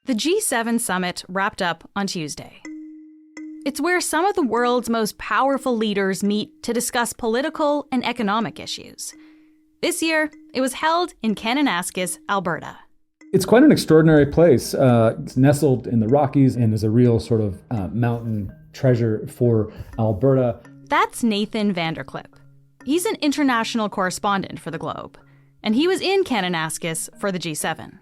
The G7 summit wrapped up on Tuesday. It's where some of the world's most powerful leaders meet to discuss political and economic issues. This year, it was held in Kananaskis, Alberta. It's quite an extraordinary place. It's nestled in the Rockies and is a real sort of mountain treasure for Alberta. That's Nathan VanderKlippe. He's an international correspondent for The Globe, and he was in Kananaskis for the G7.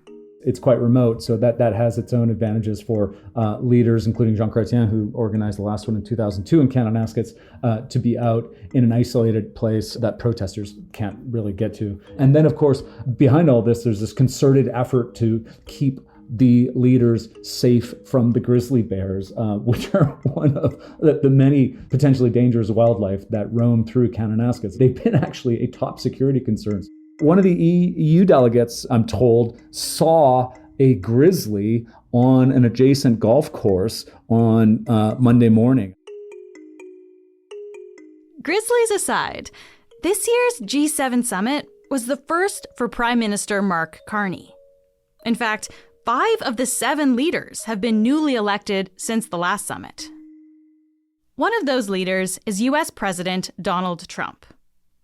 It's quite remote, so that has its own advantages for leaders, including Jean Chrétien, who organized the last one in 2002 in Kananaskis, to be out in an isolated place that protesters can't really get to. And then, of course, behind all this, there's this concerted effort to keep the leaders safe from the grizzly bears, which are one of the many potentially dangerous wildlife that roam through Kananaskis. They've been actually a top security concern. One of the EU delegates, I'm told, saw a grizzly on an adjacent golf course on Monday morning. Grizzlies aside, this year's G7 summit was the first for Prime Minister Mark Carney. In fact, 5 of the 7 leaders have been newly elected since the last summit. One of those leaders is U.S. President Donald Trump.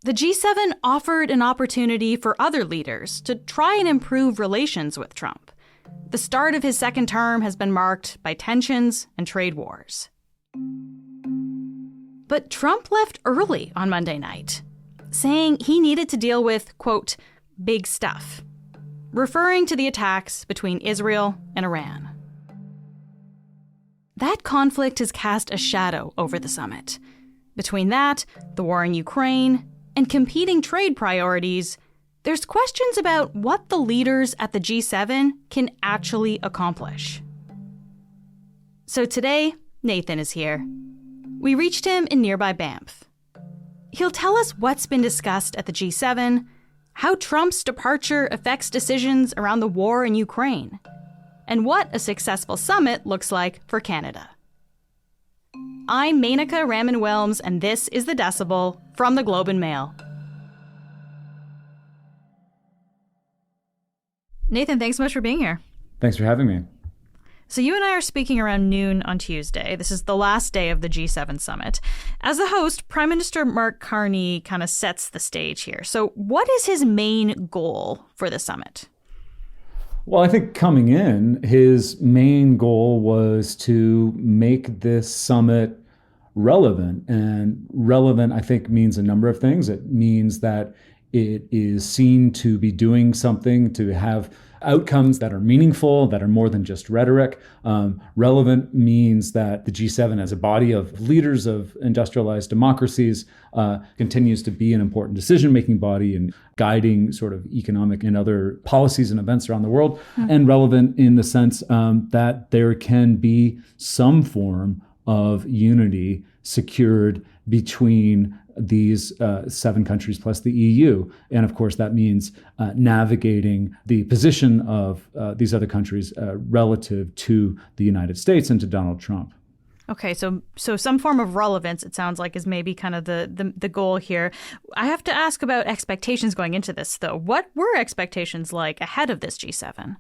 The G7 offered an opportunity for other leaders to try and improve relations with Trump. The start of his second term has been marked by tensions and trade wars. But Trump left early on Monday night, saying he needed to deal with, quote, big stuff, referring to the attacks between Israel and Iran. That conflict has cast a shadow over the summit. Between that, the war in Ukraine, and competing trade priorities, there's questions about what the leaders at the G7 can actually accomplish. So today, Nathan is here. We reached him in nearby Banff. He'll tell us what's been discussed at the G7, how Trump's departure affects decisions around the war in Ukraine, and what a successful summit looks like for Canada. I'm Menaka Raman-Wilms, and this is The Decibel from The Globe and Mail. Nathan, thanks so much for being here. Thanks for having me. So you and I are speaking around noon on Tuesday. This is the last day of the G7 summit. As the host, Prime Minister Mark Carney kind of sets the stage here. So what is his main goal for the summit? Well, I think coming in, his main goal was to make this summit relevant. And relevant, I think, means a number of things. It means that it is seen to be doing something, to have outcomes that are meaningful, that are more than just rhetoric. Relevant means that the G7 as a body of leaders of industrialized democracies continues to be an important decision-making body and guiding sort of economic and other policies and events around the world. Mm-hmm. And relevant in the sense that there can be some form of unity secured between these 7 countries plus the EU. And of course, that means navigating the position of these other countries relative to the United States and to Donald Trump. Okay, so some form of relevance, it sounds like, is maybe kind of the goal here. I have to ask about expectations going into this, though. What were expectations like ahead of this G7?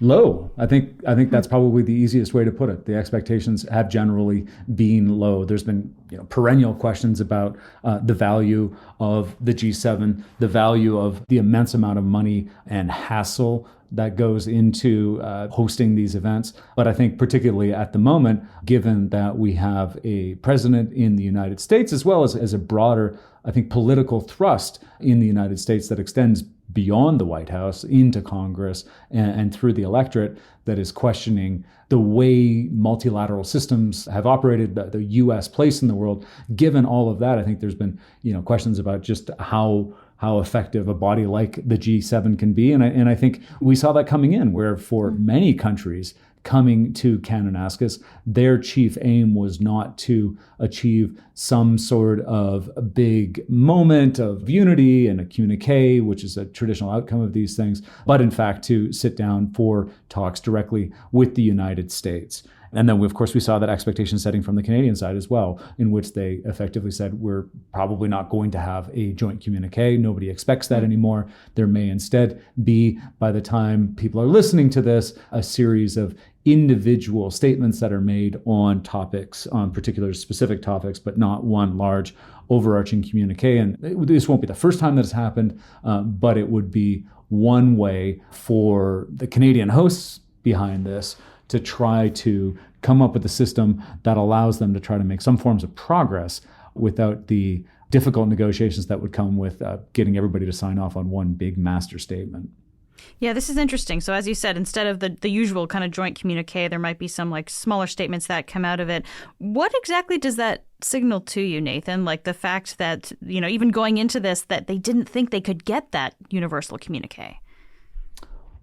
Low. I think that's probably the easiest way to put it. The expectations have generally been low. There's been perennial questions about the value of the G7, the value of the immense amount of money and hassle that goes into hosting these events. But I think particularly at the moment, given that we have a president in the United States, as well as a broader, I think, political thrust in the United States that extends beyond the White House into Congress and through the electorate, that is questioning the way multilateral systems have operated, the U.S. place in the world. Given all of that, I think there's been questions about just how effective a body like the G7 can be. And I think we saw that coming in, where for many countries coming to Kananaskis, their chief aim was not to achieve some sort of a big moment of unity and a communique, which is a traditional outcome of these things, but in fact to sit down for talks directly with the United States. And then, of course, we saw that expectation setting from the Canadian side as well, in which they effectively said, we're probably not going to have a joint communique. Nobody expects that anymore. There may instead be, by the time people are listening to this, a series of individual statements that are made on topics, on particular specific topics, but not one large overarching communique. And this won't be the first time that has happened, but it would be one way for the Canadian hosts behind this to try to come up with a system that allows them to try to make some forms of progress without the difficult negotiations that would come with getting everybody to sign off on one big master statement. Yeah, this is interesting. So as you said, instead of the usual kind of joint communique, there might be some like smaller statements that come out of it. What exactly does that signal to you, Nathan? Like the fact that, even going into this, that they didn't think they could get that universal communique.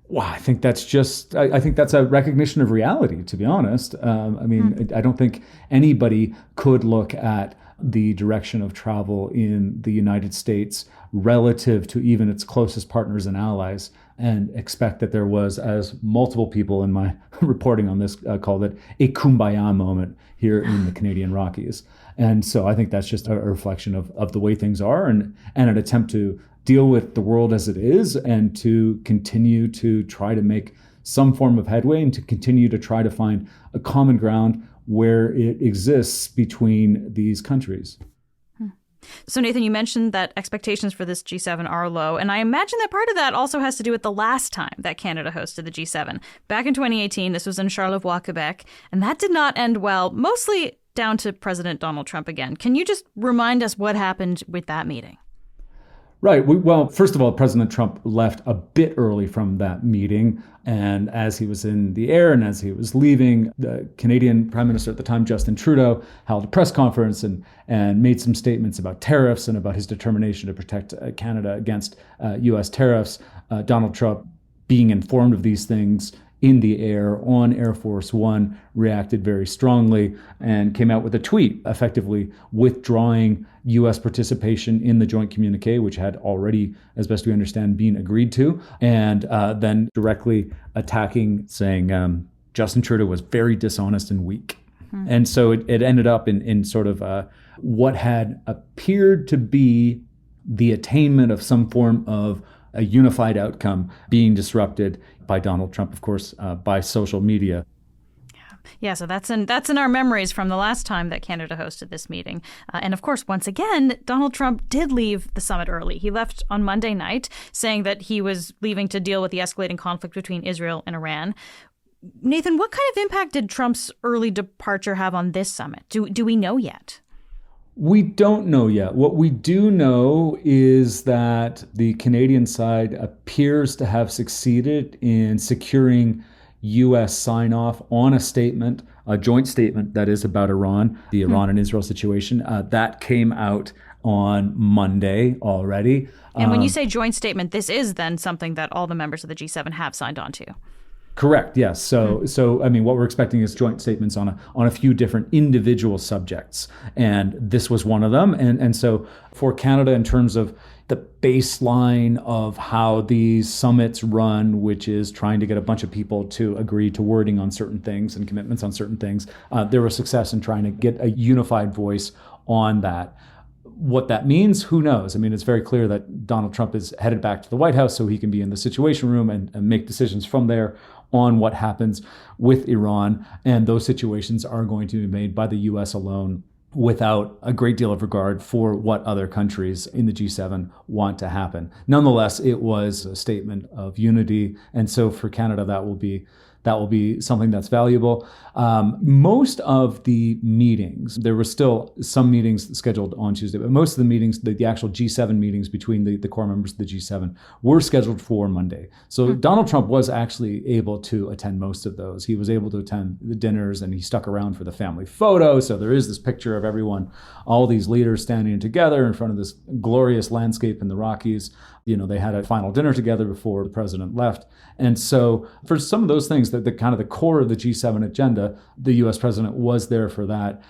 Well, I think that's a recognition of reality, to be honest. I don't think anybody could look at the direction of travel in the United States relative to even its closest partners and allies and expect that there was, as multiple people in my reporting on this called it, a kumbaya moment here in the Canadian Rockies. And so I think that's just a reflection of the way things are and an attempt to deal with the world as it is and to continue to try to make some form of headway and to continue to try to find a common ground where it exists between these countries. So, Nathan, you mentioned that expectations for this G7 are low, and I imagine that part of that also has to do with the last time that Canada hosted the G7. Back in 2018, this was in Charlevoix, Quebec, and that did not end well, mostly down to President Donald Trump again. Can you just remind us what happened with that meeting? Right. Well, first of all, President Trump left a bit early from that meeting. And as he was in the air and as he was leaving, the Canadian Prime Minister at the time, Justin Trudeau, held a press conference and made some statements about tariffs and about his determination to protect Canada against U.S. tariffs. Donald Trump, being informed of these things in the air on Air Force One, reacted very strongly and came out with a tweet effectively withdrawing U.S. participation in the joint communique, which had already, as best we understand, been agreed to, and then directly attacking, saying Justin Trudeau was very dishonest and weak. And so it ended up in sort of what had appeared to be the attainment of some form of a unified outcome being disrupted by Donald Trump, of course, by social media. Yeah, so that's in our memories from the last time that Canada hosted this meeting. And of course, once again, Donald Trump did leave the summit early. He left on Monday night, saying that he was leaving to deal with the escalating conflict between Israel and Iran. Nathan, what kind of impact did Trump's early departure have on this summit? Do we know yet? We don't know yet. What we do know is that the Canadian side appears to have succeeded in securing U.S. sign-off on a statement, a joint statement that is about Iran, the Iran and Israel situation. That came out on Monday already. And when you say joint statement, this is then something that all the members of the G7 have signed on to. Correct. Yes. So what we're expecting is joint statements on a few different individual subjects, and this was one of them. And so for Canada, in terms of the baseline of how these summits run, which is trying to get a bunch of people to agree to wording on certain things and commitments on certain things, there was success in trying to get a unified voice on that. What that means, who knows? I mean, it's very clear that Donald Trump is headed back to the White House so he can be in the Situation Room and make decisions from there on what happens with Iran. And those situations are going to be made by the U.S. alone without a great deal of regard for what other countries in the G7 want to happen. Nonetheless, it was a statement of unity. And so for Canada, that will be something that's valuable. Most of the meetings, there were still some meetings scheduled on Tuesday, but most of the meetings, the actual G7 meetings between the core members of the G7 were scheduled for Monday. So Donald Trump was actually able to attend most of those. He was able to attend the dinners and he stuck around for the family photo. So there is this picture of everyone, all these leaders standing together in front of this glorious landscape in the Rockies. They had a final dinner together before the president left. And so for some of those things, the kind of the core of the G7 agenda, the U.S. president was there for that.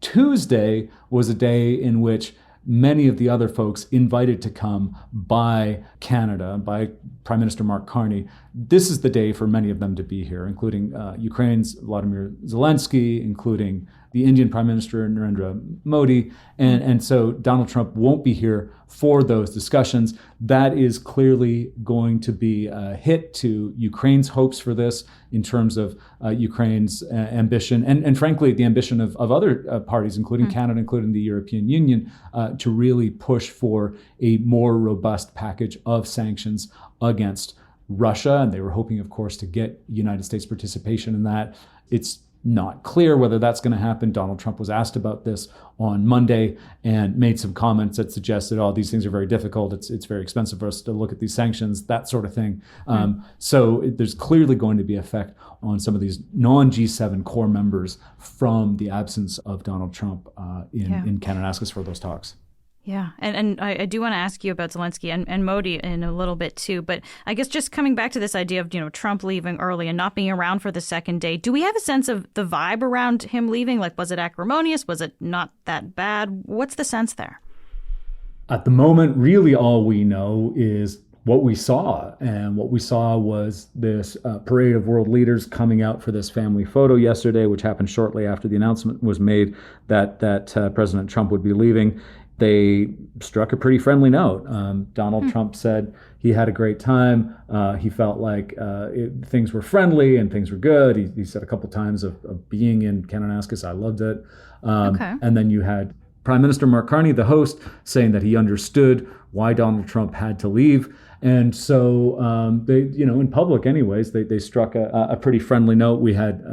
Tuesday was a day in which many of the other folks invited to come by Canada, by Prime Minister Mark Carney. This is the day for many of them to be here, including Ukraine's Volodymyr Zelensky, including the Indian Prime Minister Narendra Modi. And so Donald Trump won't be here for those discussions. That is clearly going to be a hit to Ukraine's hopes for this in terms of Ukraine's ambition and frankly, the ambition of other parties, including Canada, including the European Union, to really push for a more robust package of sanctions against Russia. And they were hoping, of course, to get United States participation in that. It's not clear whether that's going to happen. Donald Trump was asked about this on Monday and made some comments that suggested, oh, these things are very difficult. It's very expensive for us to look at these sanctions, that sort of thing. So there's clearly going to be effect on some of these non-G7 core members from the absence of Donald Trump in Kananaskis for those talks. Yeah, and I do want to ask you about Zelensky and Modi in a little bit too, but I guess just coming back to this idea of, Trump leaving early and not being around for the second day, do we have a sense of the vibe around him leaving? Like, was it acrimonious? Was it not that bad? What's the sense there? At the moment, really all we know is what we saw. And what we saw was this parade of world leaders coming out for this family photo yesterday, which happened shortly after the announcement was made that President Trump would be leaving. They struck a pretty friendly note. Donald Trump said he had a great time. He felt like things were friendly and things were good. He said a couple times of being in Kananaskis, I loved it. And then you had Prime Minister Mark Carney, the host, saying that he understood why Donald Trump had to leave. And so they, in public anyways, they struck a pretty friendly note. We had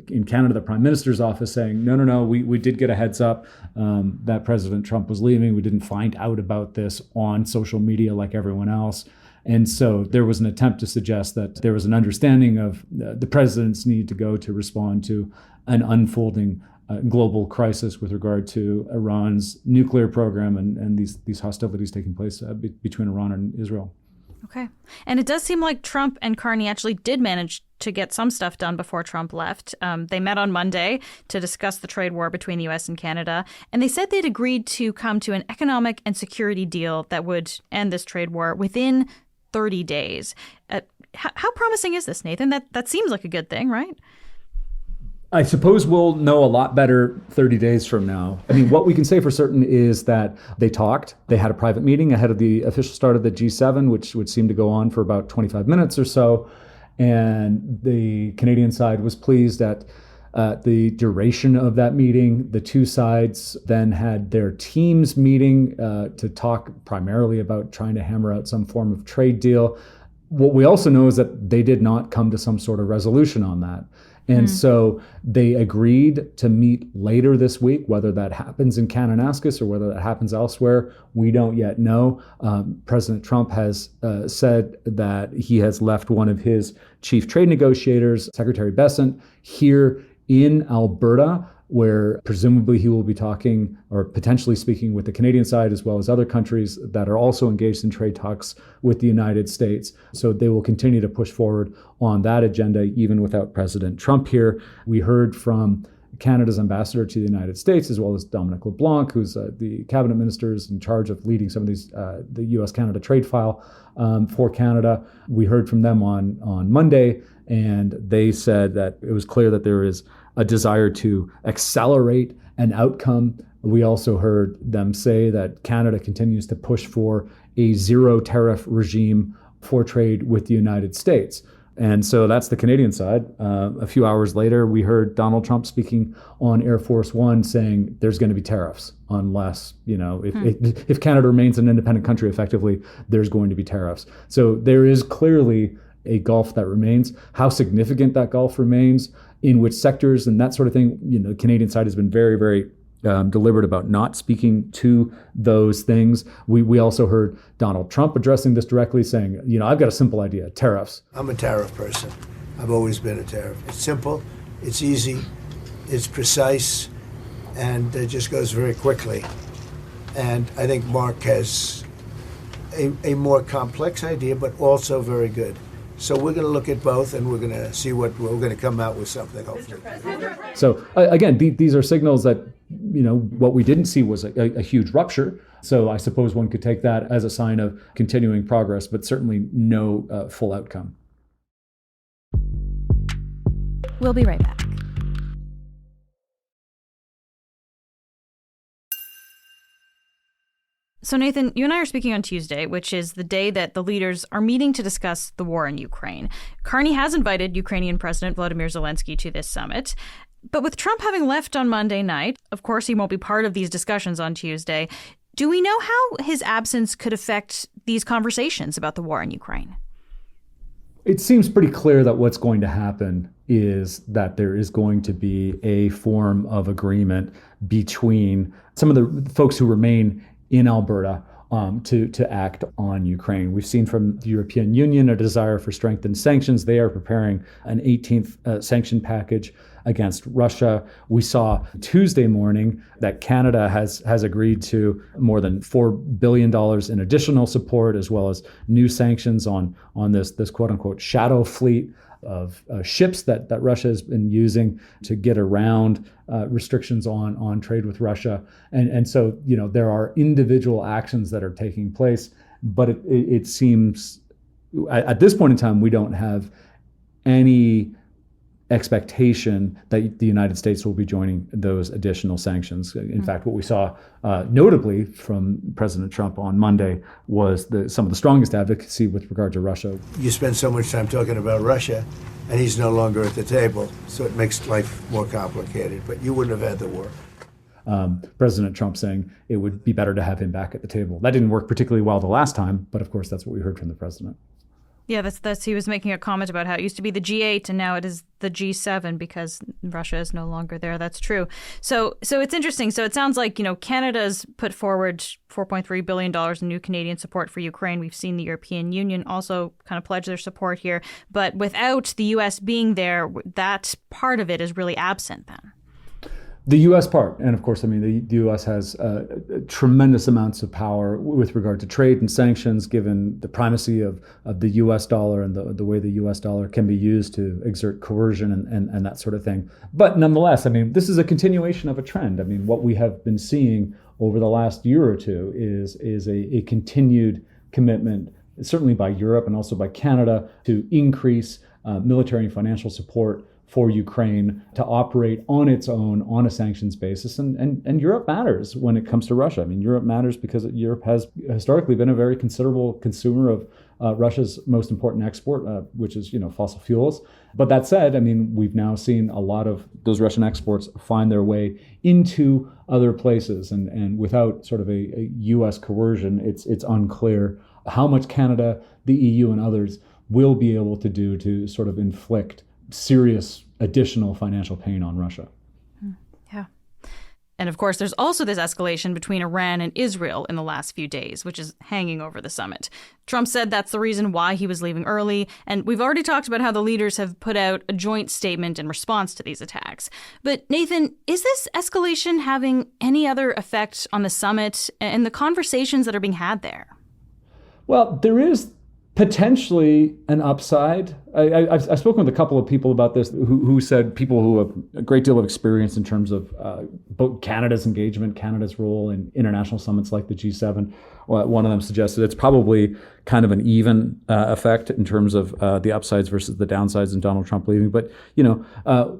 in Canada, the Prime Minister's office saying, no, we did get a heads up that President Trump was leaving. We didn't find out about this on social media like everyone else. And so there was an attempt to suggest that there was an understanding of the president's need to go to respond to an unfolding global crisis with regard to Iran's nuclear program and these hostilities taking place between Iran and Israel. Okay. And it does seem like Trump and Carney actually did manage to get some stuff done before Trump left. They met on Monday to discuss the trade war between the U.S. and Canada, and they said they'd agreed to come to an economic and security deal that would end this trade war within 30 days. How promising is this, Nathan? That seems like a good thing, right? I suppose we'll know a lot better 30 days from now. I mean, what we can say for certain is that they talked. They had a private meeting ahead of the official start of the G7, which would seem to go on for about 25 minutes or so. And the Canadian side was pleased at the duration of that meeting. The two sides then had their teams meeting to talk primarily about trying to hammer out some form of trade deal. What we also know is that they did not come to some sort of resolution on that. And so they agreed to meet later this week. Whether that happens in Kananaskis or whether that happens elsewhere, we don't yet know. President Trump has said that he has left one of his chief trade negotiators, Secretary Bessent, here in Alberta, where presumably he will be talking or potentially speaking with the Canadian side as well as other countries that are also engaged in trade talks with the United States. So they will continue to push forward on that agenda even without President Trump here. We heard from Canada's ambassador to the United States, as well as Dominic LeBlanc, who's the cabinet minister is in charge of leading some of these, the U.S.-Canada trade file for Canada. We heard from them on Monday, and they said that it was clear that there is a desire to accelerate an outcome. We also heard them say that Canada continues to push for a zero tariff regime for trade with the United States. And so that's the Canadian side. A few hours later, we heard Donald Trump speaking on Air Force One saying there's going to be tariffs unless, if Canada remains an independent country effectively, there's going to be tariffs. So there is clearly a gulf that remains. How significant that gulf remains, in which sectors and that sort of thing, the Canadian side has been very, very deliberate about not speaking to those things. We also heard Donald Trump addressing this directly, saying, I've got a simple idea, tariffs. I'm a tariff person. I've always been a tariff. It's simple, it's easy, it's precise, and it just goes very quickly. And I think Mark has a more complex idea, but also very good. So we're going to look at both, and we're going to see what we're going to come out with something, hopefully. So again, these are signals that, what we didn't see was a huge rupture. So I suppose one could take that as a sign of continuing progress, but certainly no full outcome. We'll be right back. So, Nathan, you and I are speaking on Tuesday, which is the day that the leaders are meeting to discuss the war in Ukraine. Carney has invited Ukrainian President Volodymyr Zelensky to this summit. But with Trump having left on Monday night, of course, he won't be part of these discussions on Tuesday. Do we know how his absence could affect these conversations about the war in Ukraine? It seems pretty clear that what's going to happen is that there is going to be a form of agreement between some of the folks who remain in Alberta to act on Ukraine. We've seen from the European Union a desire for strengthened sanctions. They are preparing an 18th sanction package against Russia. We saw Tuesday morning that Canada has agreed to more than $4 billion in additional support, as well as new sanctions on this quote unquote shadow fleet of ships that Russia has been using to get around restrictions on trade with Russia. And so, there are individual actions that are taking place, but it seems at this point in time, we don't have any expectation that the United States will be joining those additional sanctions. In fact, what we saw notably from President Trump on Monday was some of the strongest advocacy with regard to Russia. You spend so much time talking about Russia, and he's no longer at the table, so it makes life more complicated, but you wouldn't have had the war. President Trump saying it would be better to have him back at the table. That didn't work particularly well the last time, but of course that's what we heard from the president. Yeah, that's he was making a comment about how it used to be the G8 and now it is the G7 because Russia is no longer there. That's true. So it's interesting. So it sounds like, Canada's put forward $4.3 billion in new Canadian support for Ukraine. We've seen the European Union also kind of pledge their support here. But without the U.S. being there, that part of it is really absent then. The U.S. part, and of course, the U.S. has tremendous amounts of power with regard to trade and sanctions, given the primacy of the U.S. dollar and the way the U.S. dollar can be used to exert coercion and that sort of thing. But nonetheless, this is a continuation of a trend. What we have been seeing over the last year or two is a continued commitment, certainly by Europe and also by Canada, to increase military and financial support for Ukraine to operate on its own on a sanctions basis. And Europe matters when it comes to Russia. Europe matters because Europe has historically been a very considerable consumer of Russia's most important export, which is, fossil fuels. But that said, we've now seen a lot of those Russian exports find their way into other places. And without sort of a U.S. coercion, it's unclear how much Canada, the EU, and others will be able to do to sort of inflict serious additional financial pain on Russia. Yeah. And of course, there's also this escalation between Iran and Israel in the last few days, which is hanging over the summit. Trump said that's the reason why he was leaving early. And we've already talked about how the leaders have put out a joint statement in response to these attacks. But Nathan, is this escalation having any other effect on the summit and the conversations that are being had there? Well, there is potentially an upside. I've spoken with a couple of people about this who said, people who have a great deal of experience in terms of both Canada's engagement, Canada's role in international summits like the G7. One of them suggested it's probably kind of an even effect in terms of the upsides versus the downsides in Donald Trump leaving. But,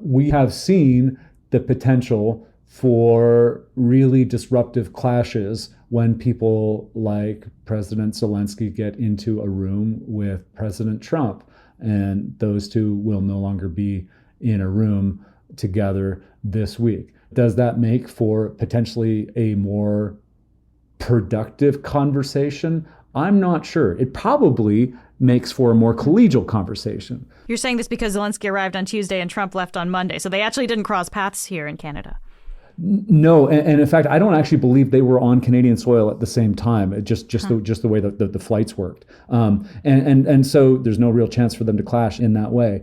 we have seen the potential for really disruptive clashes when people like President Zelensky get into a room with President Trump, and those two will no longer be in a room together this week. Does that make for potentially a more productive conversation? I'm not sure. It probably makes for a more collegial conversation. You're saying this because Zelensky arrived on Tuesday and Trump left on Monday, so they actually didn't cross paths here in Canada. No, and in fact, I don't actually believe they were on Canadian soil at the same time. Just the way the flights worked, and so there's no real chance for them to clash in that way.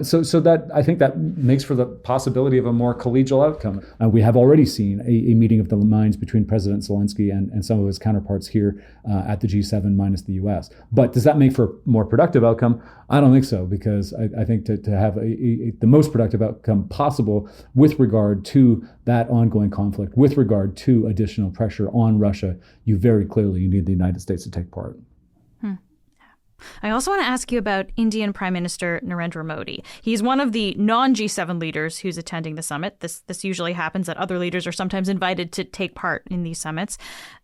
So that I think that makes for the possibility of a more collegial outcome. We have already seen a meeting of the minds between President Zelensky and some of his counterparts here at the G7 minus the U.S. But does that make for a more productive outcome? I don't think so, because I think to have the most productive outcome possible with regard to that ongoing conflict, with regard to additional pressure on Russia, you need the United States to take part. I also want to ask you about Indian Prime Minister Narendra Modi. He's one of the non-G7 leaders who's attending the summit. This usually happens that other leaders are sometimes invited to take part in these summits.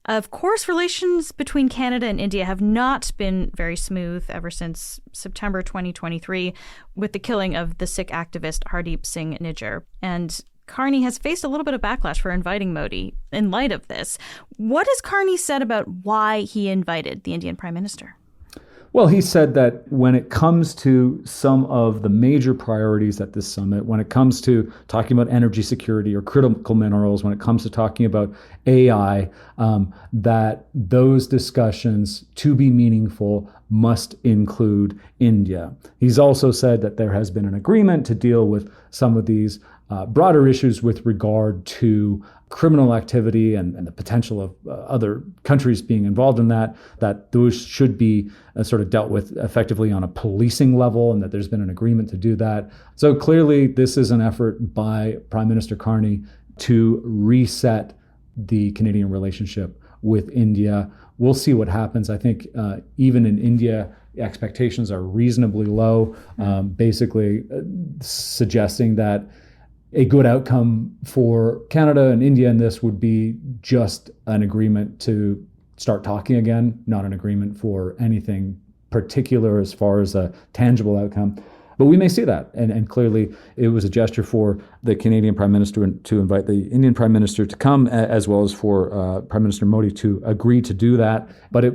Of course, relations between Canada and India have not been very smooth ever since September 2023 with the killing of the Sikh activist Hardeep Singh Nijjar. And Carney has faced a little bit of backlash for inviting Modi in light of this. What has Carney said about why he invited the Indian Prime Minister? Well, he said that when it comes to some of the major priorities at this summit, when it comes to talking about energy security or critical minerals, when it comes to talking about AI, that those discussions, to be meaningful, must include India. He's also said that there has been an agreement to deal with some of these broader issues with regard to criminal activity and the potential of other countries being involved in that those should be sort of dealt with effectively on a policing level, and that there's been an agreement to do that. So clearly, this is an effort by Prime Minister Carney to reset the Canadian relationship with India. We'll see what happens. I think even in India, expectations are reasonably low, basically suggesting that a good outcome for Canada and India in this would be just an agreement to start talking again, not an agreement for anything particular as far as a tangible outcome. But we may see that. And clearly, it was a gesture for the Canadian Prime Minister to invite the Indian Prime Minister to come, as well as for Prime Minister Modi to agree to do that. But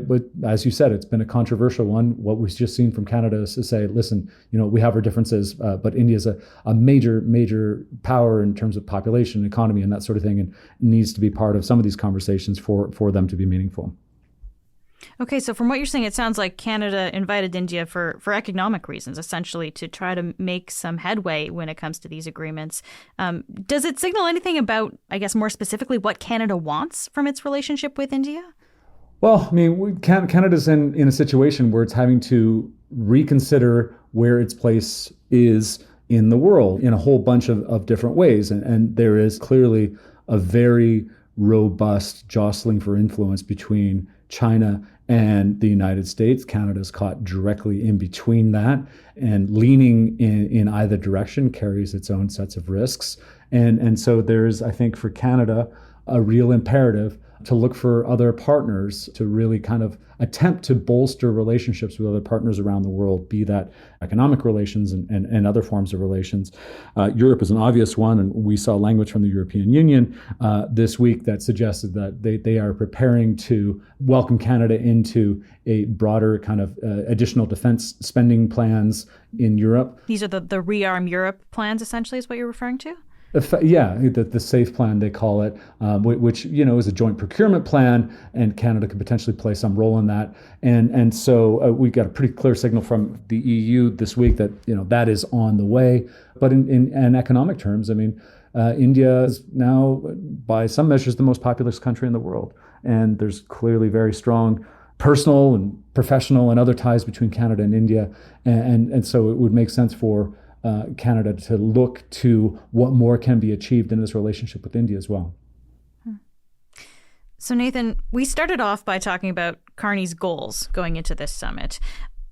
as you said, it's been a controversial one. What we've just seen from Canada is to say, listen, we have our differences, but India is a major power in terms of population, economy, and that sort of thing, and needs to be part of some of these conversations for them to be meaningful. Okay, so from what you're saying, it sounds like Canada invited India for economic reasons, essentially, to try to make some headway when it comes to these agreements. Does it signal anything about, I guess, more specifically, what Canada wants from its relationship with India? Well, I mean, Canada's in a situation where it's having to reconsider where its place is in the world in a whole bunch of different ways. And there is clearly a very robust jostling for influence between China and the United States. Canada's caught directly in between that, and leaning in either direction carries its own sets of risks. And so there's, I think, for Canada, a real imperative to look for other partners to really kind of attempt to bolster relationships with other partners around the world, be that economic relations and other forms of relations. Europe is an obvious one, and we saw language from the European Union this week that suggested that they are preparing to welcome Canada into a broader kind of additional defense spending plans in Europe. These are the Rearm Europe plans, essentially, is what you're referring to? Yeah, the SAFE plan, they call it, which is a joint procurement plan, and Canada could potentially play some role in that. And so we got a pretty clear signal from the EU this week that that is on the way. But in economic terms, I mean, India is now, by some measures, the most populous country in the world, and there's clearly very strong personal and professional and other ties between Canada and India, and so it would make sense for Canada to look to what more can be achieved in this relationship with India as well. So Nathan, we started off by talking about Carney's goals going into this summit.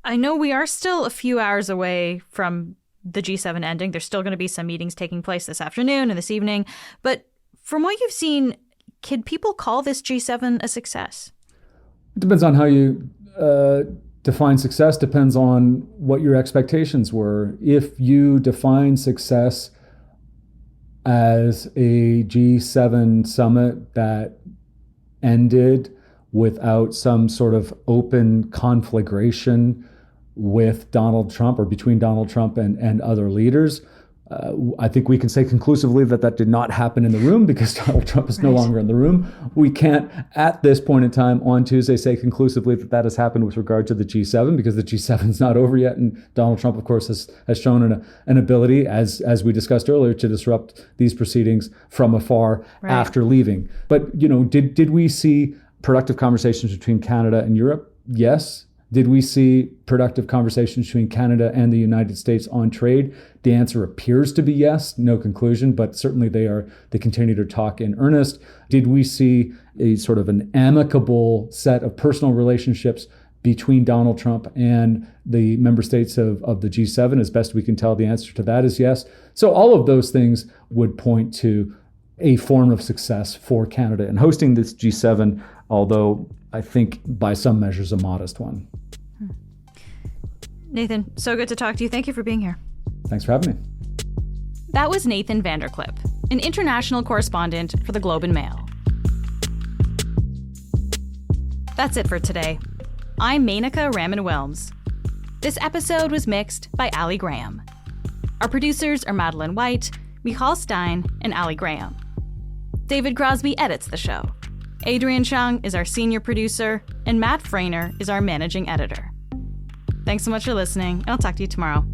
I know we are still a few hours away from the G7 ending. There's still going to be some meetings taking place this afternoon and this evening. But from what you've seen, can people call this G7 a success? It depends on how you define success, depends on what your expectations were. If you define success as a G7 summit that ended without some sort of open conflagration with Donald Trump or between Donald Trump and other leaders, I think we can say conclusively that did not happen in the room because Donald Trump is no longer in the room. We can't, at this point in time on Tuesday, say conclusively that has happened with regard to the G7 because the G7 is not over yet. And Donald Trump, of course, has shown an ability, as we discussed earlier, to disrupt these proceedings from afar after leaving. But, did we see productive conversations between Canada and Europe? Yes. Did we see productive conversations between Canada and the United States on trade? The answer appears to be yes, no conclusion, but certainly they continue to talk in earnest. Did we see a sort of an amicable set of personal relationships between Donald Trump and the member states of the G7. As best we can tell, the answer to that is yes. So all of those things would point to a form of success for Canada in hosting this G7, although I think by some measures a modest one. Nathan, so good to talk to you. Thank you for being here. Thanks for having me. That was Nathan VanderKlippe, an international correspondent for the Globe and Mail. That's it for today. I'm Menaka Raman-Wilms. This episode was mixed by Ali Graham. Our producers are Madeline White, Michal Stein, and Ali Graham. David Crosby edits the show. Adrian Chung is our senior producer, and Matt Frainer is our managing editor. Thanks so much for listening, and I'll talk to you tomorrow.